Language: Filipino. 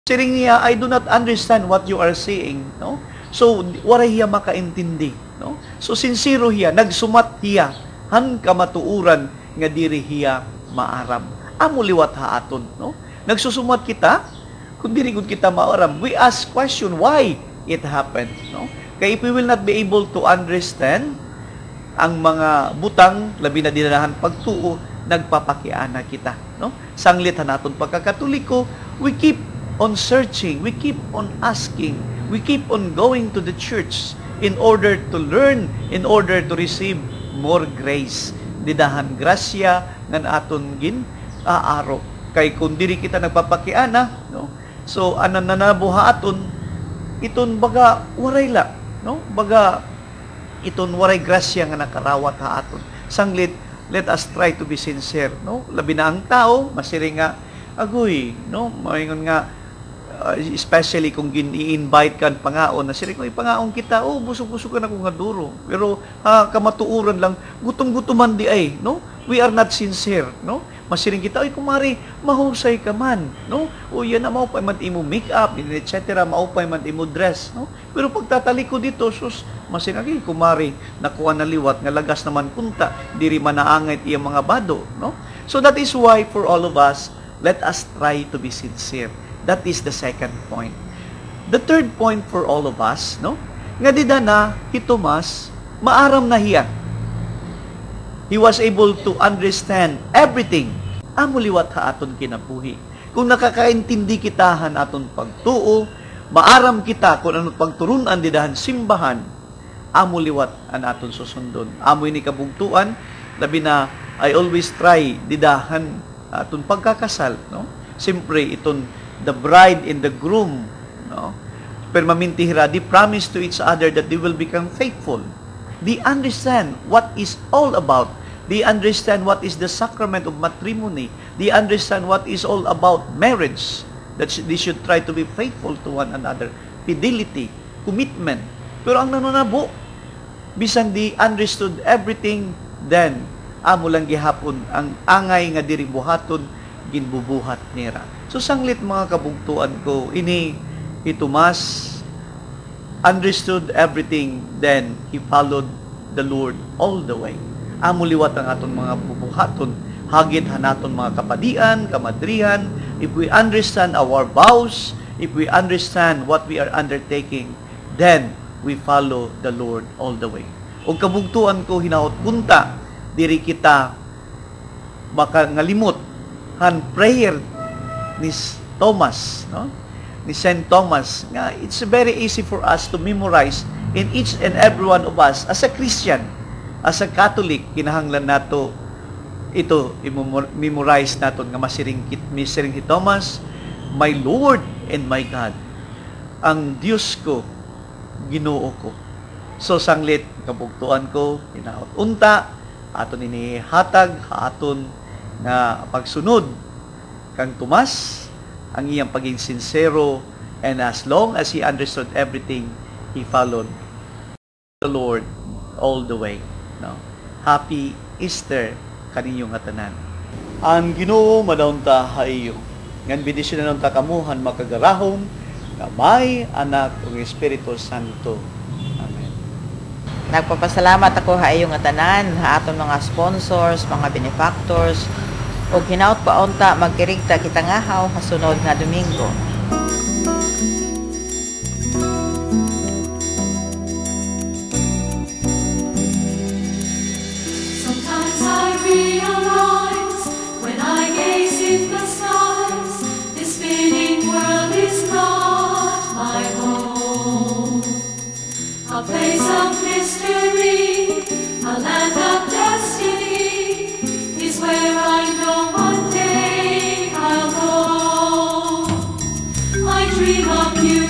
Siring niya, I do not understand what you are saying, no? So, wala hiya makaintindi, no? So, sincero hiya, nagsumat hiya, han kamatuuran nga diri hiya maaram. Amo liwat haaton, no? Nagsusumat kita, kung diri gud kita maaram, we ask question why it happened, no? Kaya if we will not be able to understand ang mga butang, labi na dinanahan pagtuo, nagpapakiana kita, no? Sanglit hanaton pagkakatoliko, we keep on searching, we keep on asking, we keep on going to the church in order to learn, in order to receive more grace. Didahan grasya ngan aton gin aaro. Kay kung diri kita nagpapakiana, no? So anan nanabuha aton iton baga waray la, no? Baga iton waray grasya nga nakarawat ha aton. Sanglit, let us try to be sincere, no? Labi na ang tao masiring nga agoy, no? Maingon nga especially kung gini-invite kan pangaon na sila kung ipangaon kita, oh busog-busog ka na kung nga duro, pero kamatuuran lang gutom-gutuman di ay, no? We are not sincere, no? Masiring kita, ay kumari mahusay ka man, no? O yan na maupay man imo make up, etc. Maupay man imo dress, no? Pero pagtataliko dito, sus masiring kumari nakuha na liwat nga lagas naman kunta, diri man naangit iya mga bado, no? So that is why for all of us, let us try to be sincere. That is the second point. The third point for all of us, no? Nga dida na, si Tomas, maaram na hiya. He was able to understand everything. Amo liwat ha aton kinabuhi. Kung nakakaintindi kitahan aton pagtuo, maaram kita kung ano pagturunan didahan simbahan, amo liwat an aton susundon. Amo ini kabugtuan, labi na I always try didahan aton pagkakasal, no? Siyempre iton the bride and the groom, no? Pero mamintihira, they promise to each other that they will become faithful. They understand what is all about. They understand what is the sacrament of matrimony. They understand what is all about marriage. That they should try to be faithful to one another. Fidelity, commitment. Pero ang nanunabo, bisan di understood everything, then amo lang gihapon ang angay nga diri buhaton ginbubuhat nira. So sanglit mga kabugtuan ko, ini Tomas understood everything, then he followed the Lord all the way. Amo liwat ang aton mga bubuhaton, hagit hanaton mga kapadian, kamadrihan, if we understand our vows, if we understand what we are undertaking, then we follow the Lord all the way. O kabugtuan ko, hinaot punta, diri kita baka ngalimot han prayer ni Thomas, no? Ni Saint Thomas, nga it's very easy for us to memorize in each and every one of us as a Christian, as a Catholic, kinahanglan nato ito i-memorize naton nga masiring si Thomas, my Lord and my God, ang Diyos ko, Ginoo ko. So sanglit kabugtuan ko, hinaot unta aton ini hatag aton nga pagsunod kang Tomas, ang iyang paging sincero, and as long as he understood everything, he followed the Lord all the way. No? Happy Easter kaninyong atanan. Ang Ginoo madawon ta hayo. Ngan bendisyon na ta kamuhan makagarahom nga may anak ug Espiritu Santo. Amen. Nagpapasalamat ako haayong atanan, ha aton mga sponsors, mga benefactors, o hinaut paunta magkirigta kita ngahaw kasunod nga Domingo. Sometimes I realize when I gaze in the skies, this spinning world is not my home. A place of mystery, a land of destiny, is where I know one day I'll go. I dream of you.